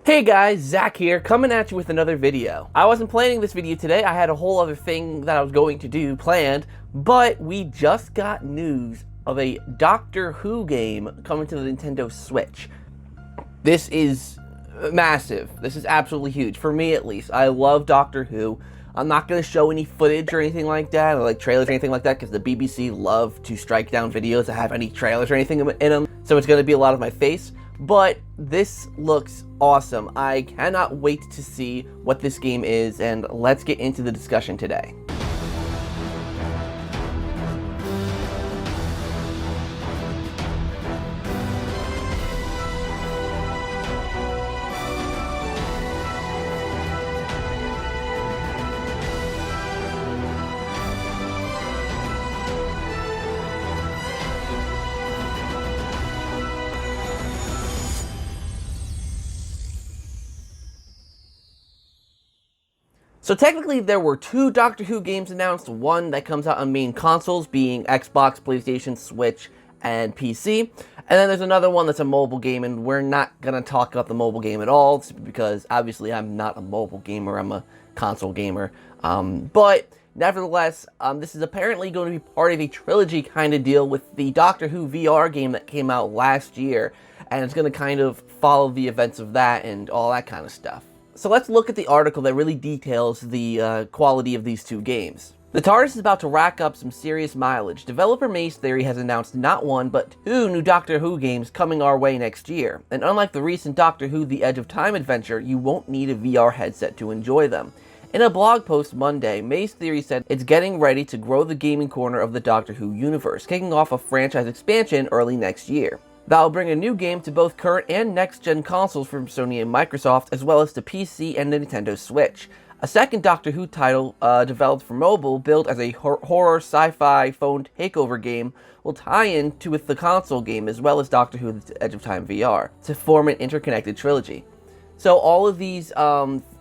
Hey guys, Zach here, coming at you with another video. I wasn't planning this video today, I had a whole other thing that I was going to do planned, but we just got news of a Doctor Who game coming to the Nintendo Switch. This is massive. This is absolutely huge, for me at least. I love Doctor Who. I'm not going to show any footage or anything like that, or like trailers or anything like that, because the BBC love to strike down videos that have any trailers or anything in them, so it's going to be a lot of my face. But this looks awesome. I cannot wait to see what this game is, and let's get into the discussion today. So technically there were two Doctor Who games announced, one that comes out on main consoles being Xbox, PlayStation, Switch, and PC, and then there's another one that's a mobile game, and we're not going to talk about the mobile game at all, because obviously I'm not a mobile gamer, I'm a console gamer, but nevertheless, this is apparently going to be part of a trilogy kind of deal with the Doctor Who VR game that came out last year, and it's going to kind of follow the events of that and all that kind of stuff. So let's look at the article that really details the quality of these two games. The TARDIS is about to rack up some serious mileage. Developer Maze Theory has announced not one, but two new Doctor Who games coming our way next year. And unlike the recent Doctor Who The Edge of Time adventure, you won't need a VR headset to enjoy them. In a blog post Monday, Maze Theory said it's getting ready to grow the gaming corner of the Doctor Who universe, kicking off a franchise expansion early next year. That'll bring a new game to both current and next-gen consoles from Sony and Microsoft, as well as to PC and the Nintendo Switch. A second Doctor Who title, developed for mobile, billed as a horror sci-fi phone takeover game, will tie in with the console game, as well as Doctor Who The Edge of Time VR, to form an interconnected trilogy. So all of these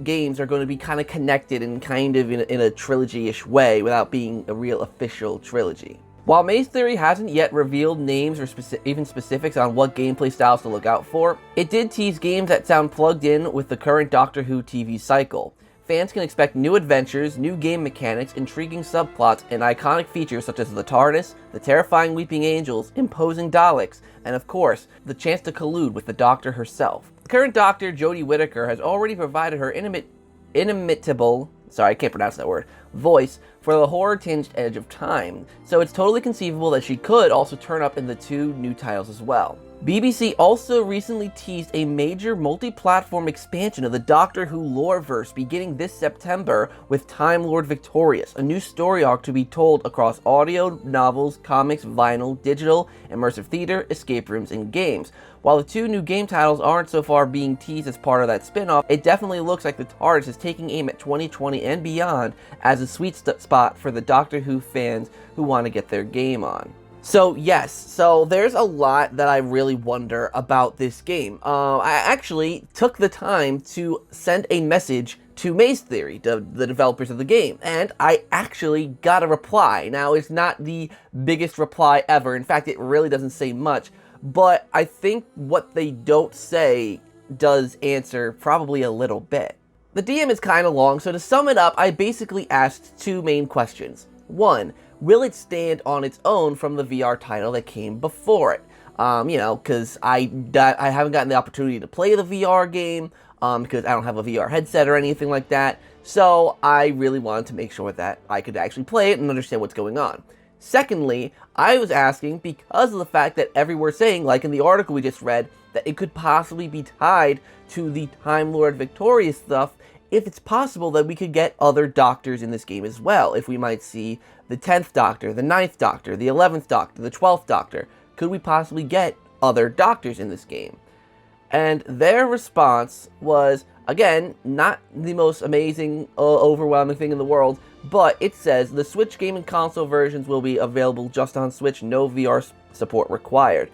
games are going to be kind of connected and kind of in a trilogy-ish way, without being a real official trilogy. While Maze Theory hasn't yet revealed names or even specifics on what gameplay styles to look out for, it did tease games that sound plugged in with the current Doctor Who TV cycle. Fans can expect new adventures, new game mechanics, intriguing subplots, and iconic features such as the TARDIS, the terrifying Weeping Angels, imposing Daleks, and of course, the chance to collude with the Doctor herself. The current Doctor, Jodie Whittaker, has already provided her inimitable, sorry, I can't pronounce that word, voice for the horror-tinged Edge of Time, so it's totally conceivable that she could also turn up in the two new titles as well. BBC also recently teased a major multi-platform expansion of the Doctor Who loreverse beginning this September with Time Lord Victorious, a new story arc to be told across audio, novels, comics, vinyl, digital, immersive theater, escape rooms, and games. While the two new game titles aren't so far being teased as part of that spin-off, it definitely looks like the TARDIS is taking aim at 2020 and beyond as a sweet spot for the Doctor Who fans who want to get their game on. So yes, so there's a lot that I really wonder about this game. I actually took the time to send a message to Maze Theory, the developers of the game, and I actually got a reply. Now, it's not the biggest reply ever. In fact, it really doesn't say much, but I think what they don't say does answer probably a little bit. The DM is kind of long, so to sum it up, I basically asked two main questions. One, will it stand on its own from the VR title that came before it? Because I haven't gotten the opportunity to play the VR game, because I don't have a VR headset or anything like that, so I really wanted to make sure that I could actually play it and understand what's going on. Secondly, I was asking because of the fact that everyone's saying, like in the article we just read, that it could possibly be tied to the Time Lord Victorious stuff, if it's possible that we could get other Doctors in this game as well. If we might see the 10th Doctor, the 9th Doctor, the 11th Doctor, the 12th Doctor, could we possibly get other Doctors in this game? And their response was, again, not the most amazing, overwhelming thing in the world, but it says the Switch game and console versions will be available just on Switch, no VR support required.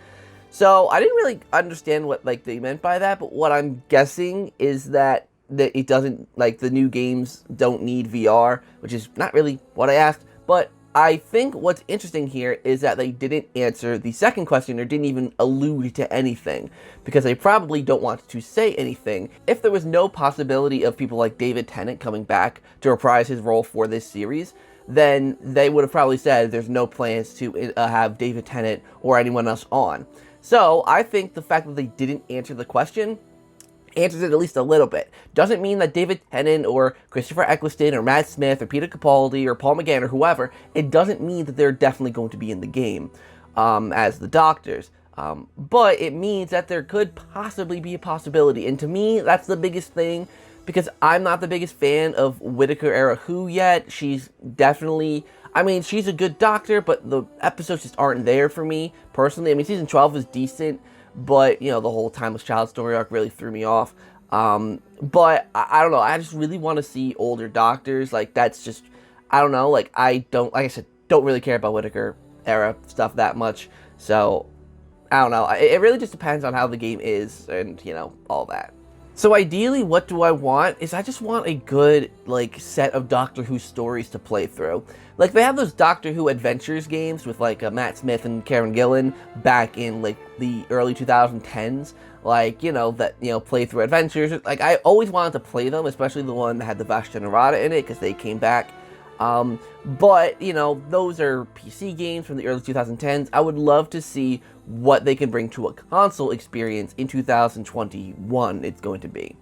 So I didn't really understand what they meant by that, but what I'm guessing is that it doesn't, the new games don't need VR, which is not really what I asked, but I think what's interesting here is that they didn't answer the second question or didn't even allude to anything, because they probably don't want to say anything. If there was no possibility of people like David Tennant coming back to reprise his role for this series, then they would have probably said there's no plans to have David Tennant or anyone else on. So I think the fact that they didn't answer the question answers it at least a little bit. Doesn't mean that David Tennant or Christopher Eccleston or Matt Smith or Peter Capaldi or Paul McGann or whoever, it doesn't mean that they're definitely going to be in the game as the Doctors. But it means that there could possibly be a possibility. And to me, that's the biggest thing, because I'm not the biggest fan of Whittaker-era Who yet. She's definitely... I mean, she's a good Doctor, but the episodes just aren't there for me, personally. I mean, season 12 was decent, but, you know, the whole Timeless Child story arc really threw me off. But, I don't know, I just really want to see older Doctors. Like, that's just, I don't know, like, like I said, don't really care about Whittaker-era stuff that much. So, I don't know, it really just depends on how the game is and, you know, all that. So ideally, what do I want? I just want a good, like, set of Doctor Who stories to play through. Like, they have those Doctor Who Adventures games with, like, Matt Smith and Karen Gillan back in, like, the early 2010s. Like, you know, that, you know, playthrough adventures. Like, I always wanted to play them, especially the one that had the Vash Generata in it, because they came back. But, you know, those are PC games from the early 2010s. I would love to see what they can bring to a console experience in 2021, it's going to be.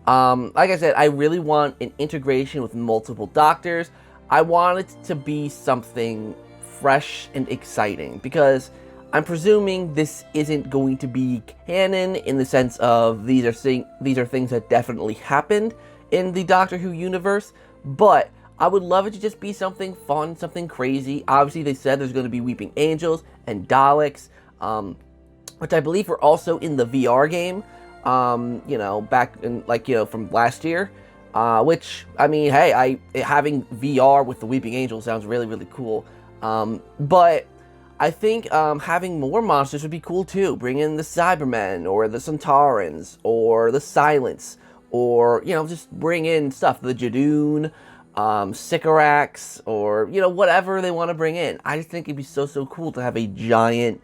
Like I said, I really want an integration with multiple Doctors. I want it to be something fresh and exciting, because I'm presuming this isn't going to be canon in the sense of these are things that definitely happened in the Doctor Who universe, but I would love it to just be something fun, something crazy. Obviously, they said there's going to be Weeping Angels and Daleks, which I believe were also in the VR game, you know, back in, like, you know, from last year. Which, I mean, hey, having VR with the Weeping Angels sounds really, really cool. But I think having more monsters would be cool too. Bring in the Cybermen, or the Centaurans, or the Silence, or, you know, just bring in stuff. The Jadoon, Sycorax, or, you know, whatever they want to bring in. I just think it'd be so, so cool to have a giant,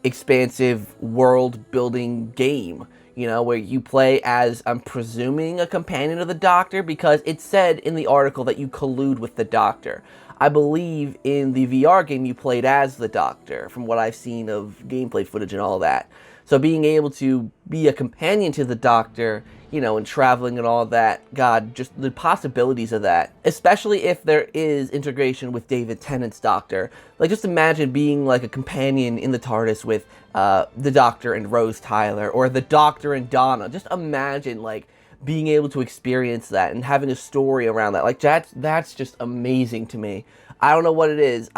expansive, world-building game, you know, where you play as, I'm presuming, a companion of the Doctor, because it said in the article that you collude with the Doctor. I believe in the VR game you played as the Doctor, from what I've seen of gameplay footage and all that. So being able to be a companion to the Doctor, you know, and traveling and all that, God, just the possibilities of that. Especially if there is integration with David Tennant's Doctor. Like, just imagine being like a companion in the TARDIS with the Doctor and Rose Tyler, or the Doctor and Donna. Just imagine, like, being able to experience that and having a story around that. Like, that's just amazing to me. I don't know what it is.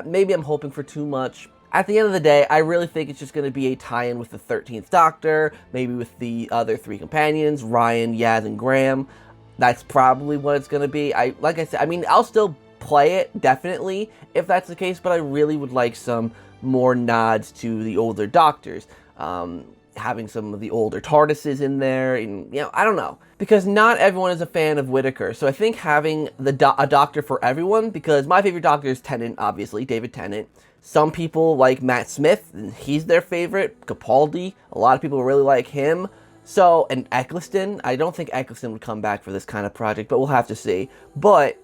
Maybe I'm hoping for too much. At the end of the day, I really think it's just going to be a tie-in with the 13th Doctor, maybe with the other three companions, Ryan, Yaz, and Graham. That's probably what it's going to be. Like I said, I mean, I'll still play it, definitely, if that's the case, but I really would like some more nods to the older Doctors. Having some of the older TARDISes in there, and, you know, I don't know. Because not everyone is a fan of Whittaker, so I think having a Doctor for everyone, because my favorite Doctor is Tennant, obviously, David Tennant. Some people like Matt Smith, and he's their favorite. Capaldi, a lot of people really like him. So, and Eccleston, I don't think Eccleston would come back for this kind of project, but we'll have to see. But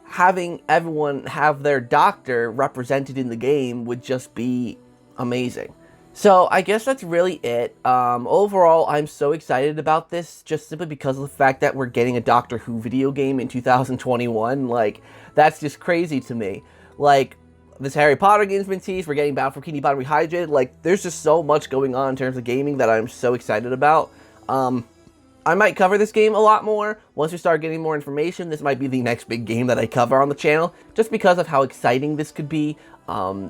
having everyone have their Doctor represented in the game would just be amazing. So, I guess that's really it. Overall, I'm so excited about this, just simply because of the fact that we're getting a Doctor Who video game in 2021. Like, that's just crazy to me. Like, this Harry Potter game's been teased, we're getting Battle for Bikini Bottom Rehydrated. Like, there's just so much going on in terms of gaming that I'm so excited about. I might cover this game a lot more. Once we start getting more information, this might be the next big game that I cover on the channel, just because of how exciting this could be.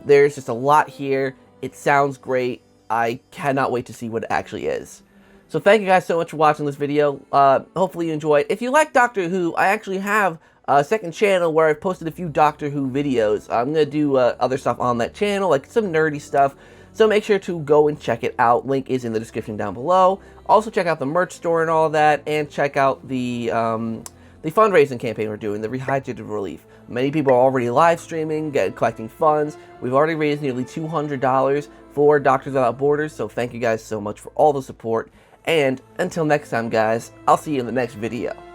There's just a lot here. It sounds great. I cannot wait to see what it actually is. So thank you guys so much for watching this video. Hopefully you enjoyed. If you like Doctor Who, I actually have a second channel where I've posted a few Doctor Who videos. I'm going to do other stuff on that channel, like some nerdy stuff. So make sure to go and check it out. Link is in the description down below. Also check out the merch store and all that, and check out the the fundraising campaign we're doing, the Rehydrated Relief. Many people are already live streaming, collecting funds. We've already raised nearly $200 for Doctors Without Borders, so thank you guys so much for all the support. And until next time, guys, I'll see you in the next video.